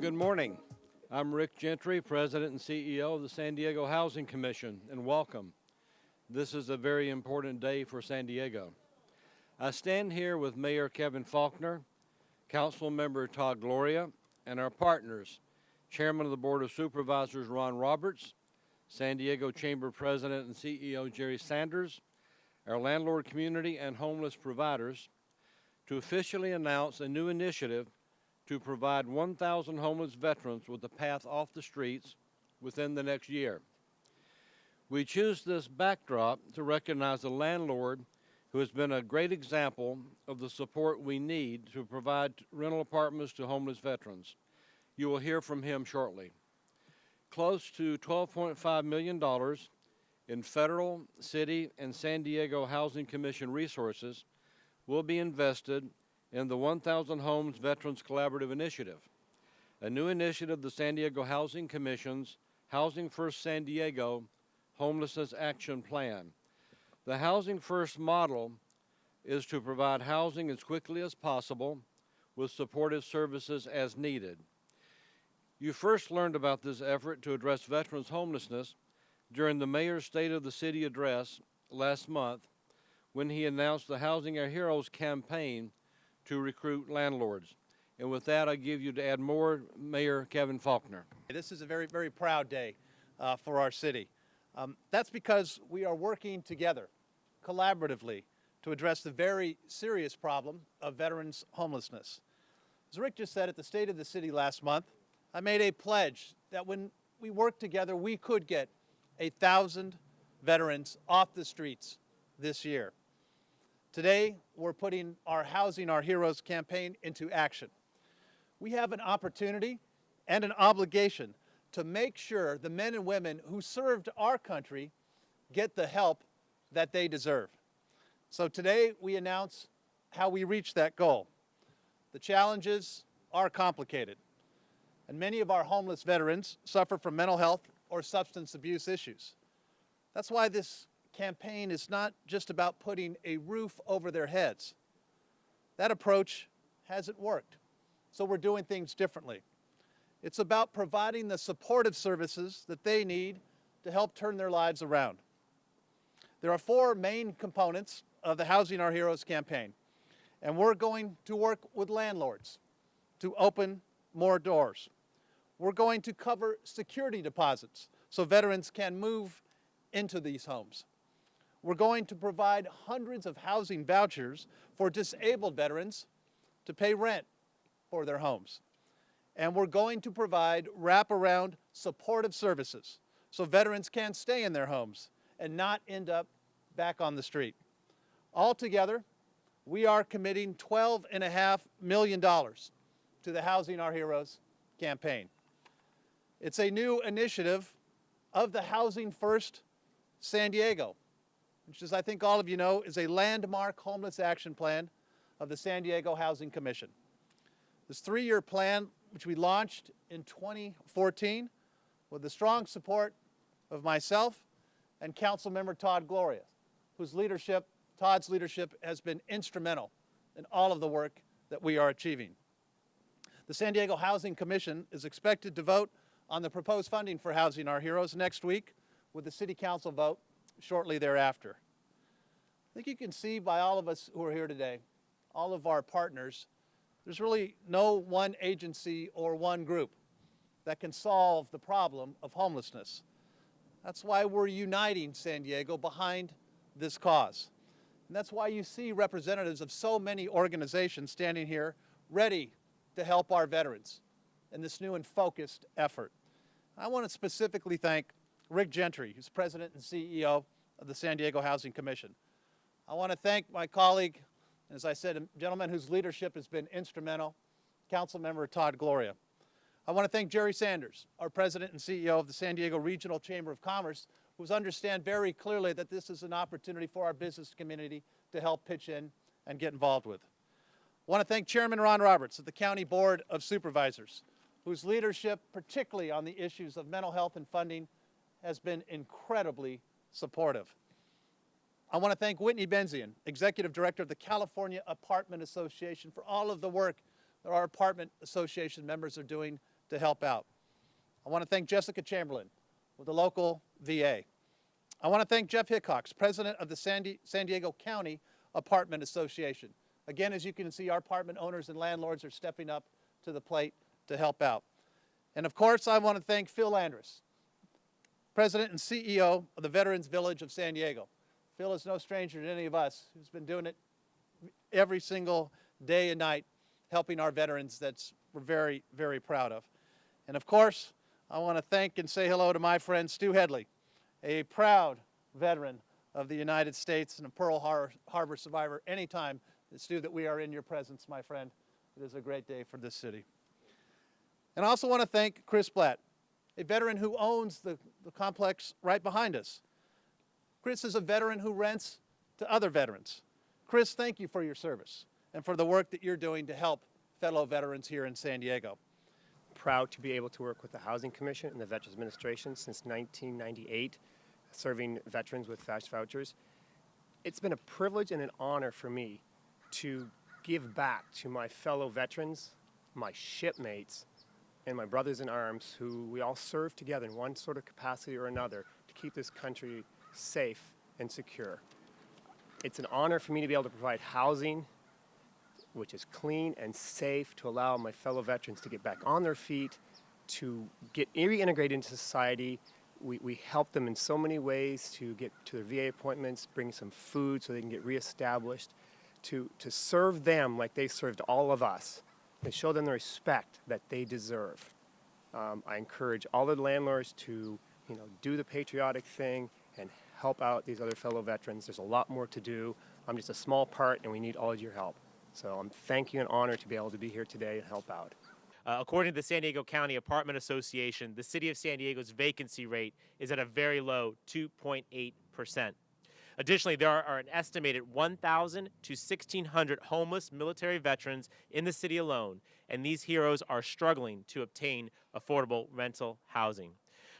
Good morning. I'm Rick Gentry, President and CEO of the San Diego Housing Commission, and welcome. This is a very important day for San Diego. I stand here with Mayor Kevin Faulkner, Council Member Todd Gloria, and our partners, Chairman of the Board of Supervisors Ron Roberts, San Diego Chamber President and CEO Jerry Sanders, our landlord community and homeless providers, to officially announce a new initiative to provide 1,000 homeless veterans with a path off the streets within the next year. We choose this backdrop to recognize the landlord who has been a great example of the support we need to provide rental apartments to homeless veterans. You will hear from him shortly. Close to $12.5 million in federal, city, and San Diego Housing Commission resources will be invested in the 1,000 Homes Veterans Collaborative Initiative, a new initiative of the San Diego Housing Commission's Housing First San Diego Homelessness Action Plan. The Housing First model is to provide housing as quickly as possible with supportive services as needed. You first learned about this effort to address veterans' homelessness during the Mayor's State of the City address last month when he announced the Housing Our Heroes campaign to recruit landlords. And with that, I give you to add more, Mayor Kevin Faulkner. This is a very, very proud day for our city. That's because we are working together, collaboratively, to address the very serious problem of veterans' homelessness. As Rick just said at the State of the City last month, I made a pledge that when we work together, we could get 1,000 veterans off the streets this year. Today, we're putting our Housing Our Heroes campaign into action. We have an opportunity and an obligation to make sure the men and women who served our country get the help that they deserve. So today, we announce how we reach that goal. The challenges are complicated, and many of our homeless veterans suffer from mental health or substance abuse issues. That's why this campaign is not just about putting a roof over their heads. That approach hasn't worked, so we're doing things differently. It's about providing the supportive services that they need to help turn their lives around. There are four main components of the Housing Our Heroes campaign, and we're going to work with landlords to open more doors. We're going to cover security deposits so veterans can move into these homes. We're going to provide hundreds of housing vouchers for disabled veterans to pay rent for their homes. And we're going to provide wraparound supportive services so veterans can stay in their homes and not end up back on the street. Altogether, we are committing $12.5 million to the Housing Our Heroes campaign. It's a new initiative of the Housing First San Diego, which, as I think all of you know, is a landmark homeless action plan of the San Diego Housing Commission. This three-year plan, which we launched in 2014 with the strong support of myself and Council Member Todd Gloria, Todd's leadership has been instrumental in all of the work that we are achieving. The San Diego Housing Commission is expected to vote on the proposed funding for Housing Our Heroes next week, with the City Council vote shortly thereafter. I think you can see by all of us who are here today, all of our partners, there's really no one agency or one group that can solve the problem of homelessness. That's why we're uniting San Diego behind this cause. And that's why you see representatives of so many organizations standing here ready to help our veterans in this new and focused effort. I want to specifically thank Rick Gentry, who's President and CEO of the San Diego Housing Commission. I want to thank my colleague, as I said, a gentleman whose leadership has been instrumental, Council Member Todd Gloria. I want to thank Jerry Sanders, our President and CEO of the San Diego Regional Chamber of Commerce, who understands very clearly that this is an opportunity for our business community to help pitch in and get involved with. I want to thank Chairman Ron Roberts of the County Board of Supervisors, whose leadership, particularly on the issues of mental health and funding, has been incredibly supportive. I want to thank Whitney Benzian, Executive Director of the California Apartment Association, for all of the work that our apartment association members are doing to help out. I want to thank Jessica Chamberlain with the local VA. I want to thank Jeff Hickox, president of the San Diego County Apartment Association. Again, as you can see, our apartment owners and landlords are stepping up to the plate to help out. And of course, I want to thank Phil Landris, president and CEO of the Veterans Village of San Diego. Phil is no stranger to any of us who's been doing it every single day and night, helping our veterans. We're very, very proud of. And of course, I want to thank and say hello to my friend Stu Headley, a proud veteran of the United States and a Pearl Harbor survivor. Anytime, Stu, that we are in your presence, my friend, it is a great day for this city. And I also want to thank Chris Blatt, a veteran who owns the complex right behind us. Chris is a veteran who rents to other veterans. Chris, thank you for your service and for the work that you're doing to help fellow veterans here in San Diego. Proud to be able to work with the Housing Commission and the Veterans Administration since 1998, serving veterans with fast vouchers. It's been a privilege and an honor for me to give back to my fellow veterans, my shipmates, and my brothers in arms who we all serve together in one sort of capacity or another to keep this country safe and secure. It's an honor for me to be able to provide housing which is clean and safe to allow my fellow veterans to get back on their feet, to get reintegrated into society. We help them in so many ways to get to their VA appointments, bring some food so they can get reestablished, to serve them like they served all of us, and show them the respect that they deserve. I encourage all the landlords to do the patriotic thing and help out these other fellow veterans. There's a lot more to do. I'm just a small part, and we need all of your help. So I'm thank you and honored to be able to be here today and help out. According to the San Diego County Apartment Association, the City of San Diego's vacancy rate is at a very low 2.8%. Additionally, there are an estimated 1,000 to 1,600 homeless military veterans in the city alone, and these heroes are struggling to obtain affordable rental housing.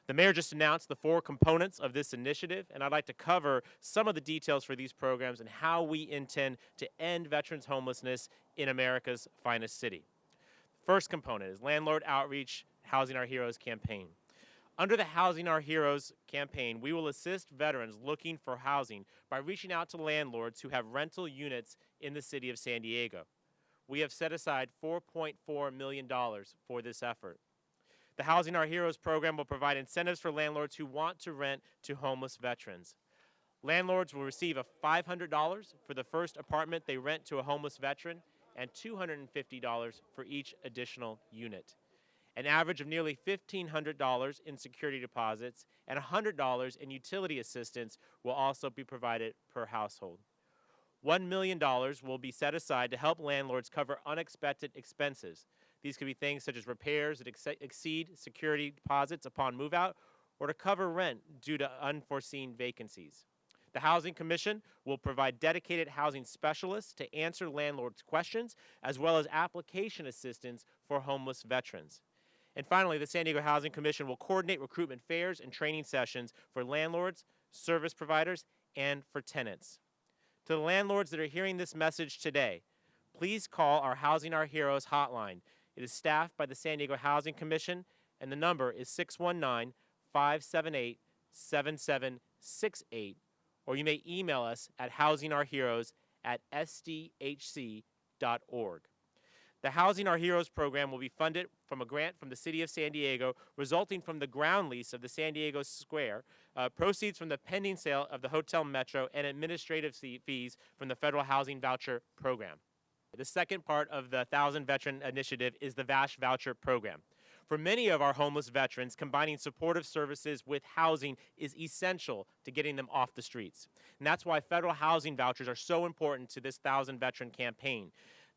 The mayor just announced the 4 components of this initiative, and I'd like to cover some of the details for these programs and how we intend to end veterans' homelessness in America's finest city. First component is Landlord Outreach Housing Our Heroes campaign. Under the Housing Our Heroes campaign, we will assist veterans looking for housing by reaching out to landlords who have rental units in the city of San Diego. We have set aside $4.4 million for this effort. The Housing Our Heroes program will provide incentives for landlords who want to rent to homeless veterans. Landlords will receive $500 for the first apartment they rent to a homeless veteran and $250 for each additional unit. An average of nearly $1,500 in security deposits and $100 in utility assistance will also be provided per household. $1 million will be set aside to help landlords cover unexpected expenses. These could be things such as repairs that exceed security deposits upon move-out or to cover rent due to unforeseen vacancies. The Housing Commission will provide dedicated housing specialists to answer landlords' questions as well as application assistance for homeless veterans. And finally, the San Diego Housing Commission will coordinate recruitment fairs and training sessions for landlords, service providers, and for tenants. To the landlords that are hearing this message today, please call our Housing Our Heroes hotline. It is staffed by the San Diego Housing Commission, and the number is 619-578-7768, or you may email us at housingourheroes@sdhc.org. The Housing Our Heroes program will be funded from a grant from the City of San Diego, resulting from the ground lease of the San Diego Square, proceeds from the pending sale of the Hotel Metro, and administrative fees from the Federal Housing Voucher Program. The second part of the 1,000 Veteran Initiative is the VASH Voucher Program. For many of our homeless veterans, combining supportive services with housing is essential to getting them off the streets. And that's why federal housing vouchers are so important to this 1,000 Veteran campaign.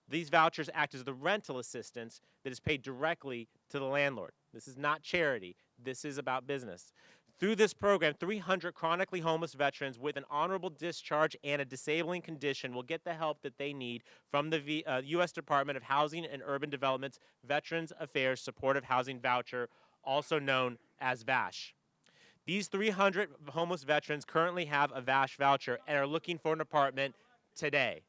These vouchers act as the rental assistance that is paid directly to the landlord. This is not charity. This is about business. Through this program, 300 chronically homeless veterans with an honorable discharge and a disabling condition will get the help that they need from the U.S. Department of Housing and Urban Development's Veterans Affairs Supportive Housing Voucher, also known as VASH. These 300 homeless veterans currently have a VASH voucher and are looking for an apartment today.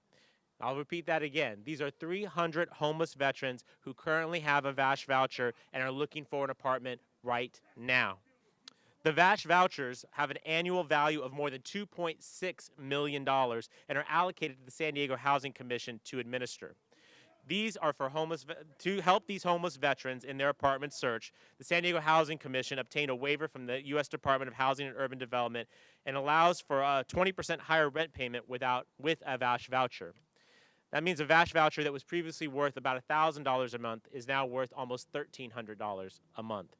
I'll repeat that again. These are 300 homeless veterans who currently have a VASH voucher and are looking for an apartment right now. The VASH vouchers have an annual value of more than $2.6 million and are allocated to the San Diego Housing Commission to administer. These are for to help these homeless veterans in their apartment search. The San Diego Housing Commission obtained a waiver from the U.S. Department of Housing and Urban Development and allows for a 20% higher rent payment with a VASH voucher. That means a VASH voucher that was previously worth about $1,000 a month is now worth almost $1,300 a month.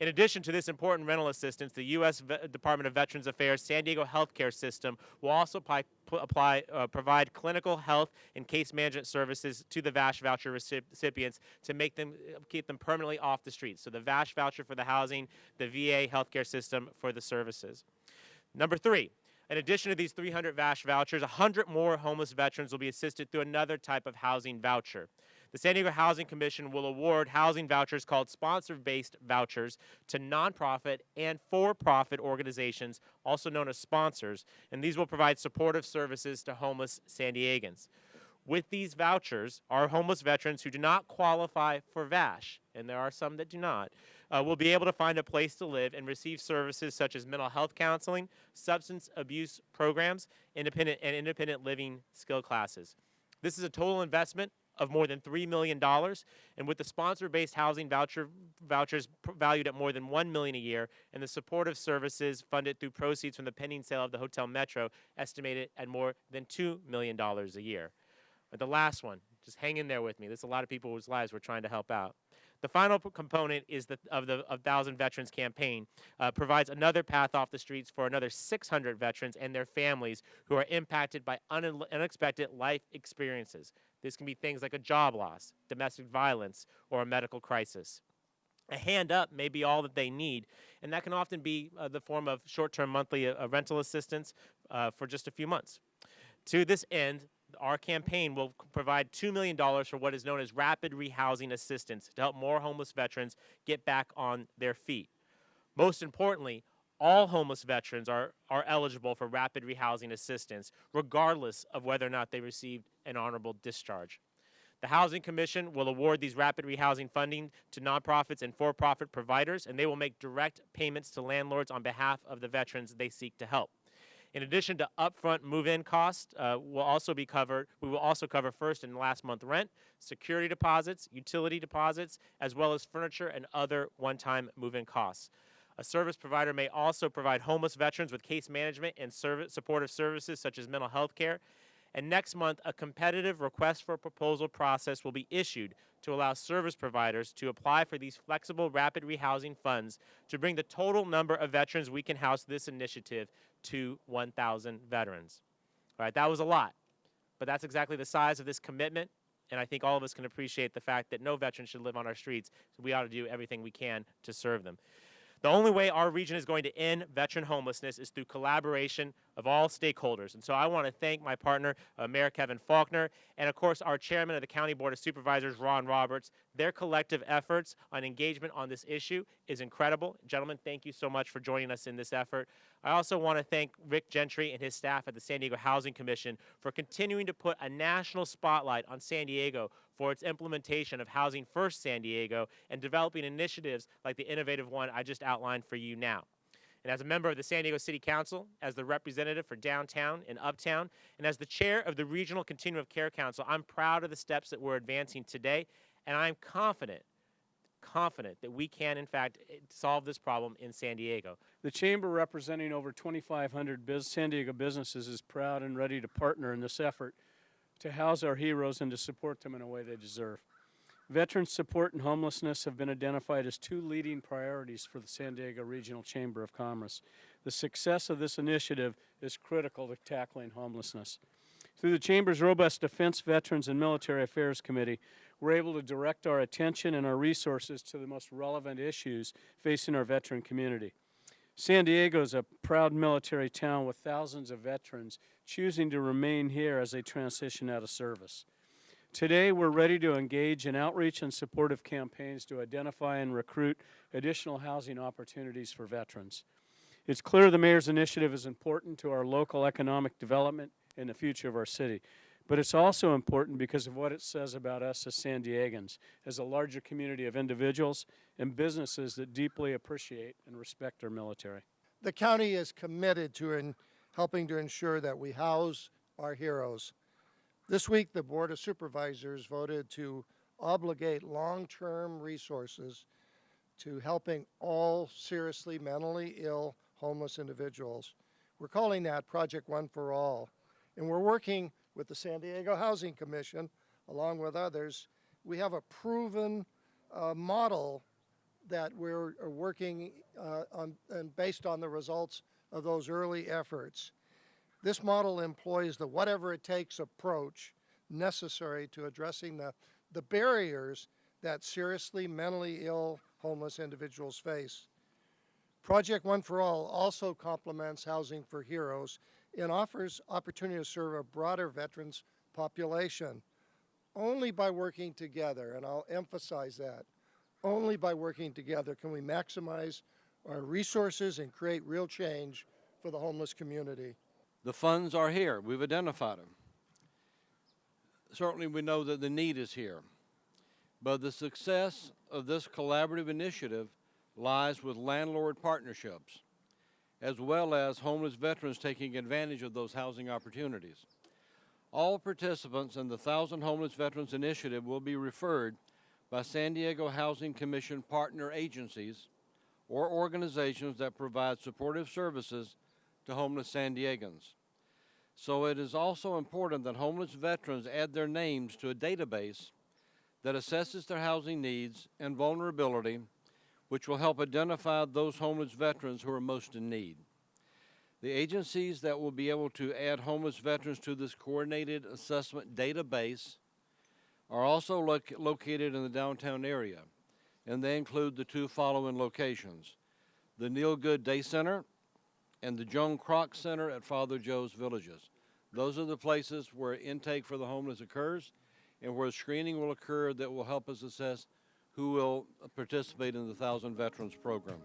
In addition to this important rental assistance, the U.S. Department of Veterans Affairs San Diego healthcare system will also provide clinical health and case management services to the VASH voucher recipients to keep them permanently off the streets. So the VASH voucher for the housing, the VA healthcare system for the services. Number 3. In addition to these 300 VASH vouchers, 100 more homeless veterans will be assisted through another type of housing voucher. The San Diego Housing Commission will award housing vouchers called sponsor-based vouchers to nonprofit and for-profit organizations, also known as sponsors, and these will provide supportive services to homeless San Diegans. With these vouchers, our homeless veterans who do not qualify for VASH, and there are some that do not, will be able to find a place to live and receive services such as mental health counseling, substance abuse programs, independent living skill classes. This is a total investment of more than $3 million, and with the sponsor-based housing vouchers valued at more than $1 million a year, and the supportive services funded through proceeds from the pending sale of the Hotel Metro estimated at more than $2 million a year. But the last one, just hang in there with me. This is a lot of people whose lives we're trying to help out. The final component is the 1,000 Veterans campaign, provides another path off the streets for another 600 veterans and their families who are impacted by unexpected life experiences. This can be things like a job loss, domestic violence, or a medical crisis. A hand up may be all that they need, and that can often be the form of short-term monthly rental assistance for just a few months. To this end, our campaign will provide $2 million for what is known as rapid rehousing assistance to help more homeless veterans get back on their feet. Most importantly, all homeless veterans are eligible for rapid rehousing assistance, regardless of whether or not they received an honorable discharge. The Housing Commission will award these rapid rehousing funding to nonprofits and for-profit providers, and they will make direct payments to landlords on behalf of the veterans they seek to help. In addition to upfront move-in costs, we will also cover first and last month rent, security deposits, utility deposits, as well as furniture and other one-time move-in costs. A service provider may also provide homeless veterans with case management and supportive services such as mental health care. And next month, a competitive request for proposal process will be issued to allow service providers to apply for these flexible rapid rehousing funds to bring the total number of veterans we can house this initiative to 1,000 veterans. All right, that was a lot, but that's exactly the size of this commitment, and I think all of us can appreciate the fact that no veteran should live on our streets, so we ought to do everything we can to serve them. The only way our region is going to end veteran homelessness is through collaboration of all stakeholders. And so I want to thank my partner, Mayor Kevin Faulkner, and of course our chairman of the County Board of Supervisors, Ron Roberts. Their collective efforts on engagement on this issue is incredible. Gentlemen, thank you so much for joining us in this effort. I also want to thank Rick Gentry and his staff at the San Diego Housing Commission for continuing to put a national spotlight on San Diego for its implementation of Housing First San Diego and developing initiatives like the innovative one I just outlined for you now. And as a member of the San Diego City Council, as the representative for downtown and uptown, and as the chair of the Regional Continuum of Care Council, I'm proud of the steps that we're advancing today, and I'm confident that we can, in fact, solve this problem in San Diego. The Chamber, representing over 2,500 San Diego businesses, is proud and ready to partner in this effort to house our heroes and to support them in a way they deserve. Veteran support and homelessness have been identified as two leading priorities for the San Diego Regional Chamber of Commerce. The success of this initiative is critical to tackling homelessness. Through the Chamber's robust Defense, Veterans, and Military Affairs Committee, we're able to direct our attention and our resources to the most relevant issues facing our veteran community. San Diego is a proud military town with thousands of veterans choosing to remain here as they transition out of service. Today, we're ready to engage in outreach and supportive campaigns to identify and recruit additional housing opportunities for veterans. It's clear the Mayor's initiative is important to our local economic development and the future of our city. But it's also important because of what it says about us as San Diegans, as a larger community of individuals and businesses that deeply appreciate and respect our military. The county is committed to helping to ensure that we house our heroes. This week, the Board of Supervisors voted to obligate long-term resources to helping all seriously mentally ill homeless individuals. We're calling that Project One for All, and we're working with the San Diego Housing Commission, along with others. We have a proven model that we're working on and based on the results of those early efforts. This model employs the whatever it takes approach necessary to addressing the barriers that seriously mentally ill homeless individuals face. Project One for All also complements Housing for Heroes and offers opportunity to serve a broader veterans population. Only by working together, and I'll emphasize that, only by working together can we maximize our resources and create real change for the homeless community. The funds are here. We've identified them. Certainly we know that the need is here. But the success of this collaborative initiative lies with landlord partnerships, as well as homeless veterans taking advantage of those housing opportunities. All participants in the 1,000 Homeless Veterans Initiative will be referred by San Diego Housing Commission partner agencies or organizations that provide supportive services to homeless San Diegans. So it is also important that homeless veterans add their names to a database that assesses their housing needs and vulnerability, which will help identify those homeless veterans who are most in need. The agencies that will be able to add homeless veterans to this coordinated assessment database are also located in the downtown area, and they include the two following locations: the Neil Good Day Center and the Joan Kroc Center at Father Joe's Villages. Those are the places where intake for the homeless occurs and where screening will occur that will help us assess who will participate in the 1,000 Veterans Program.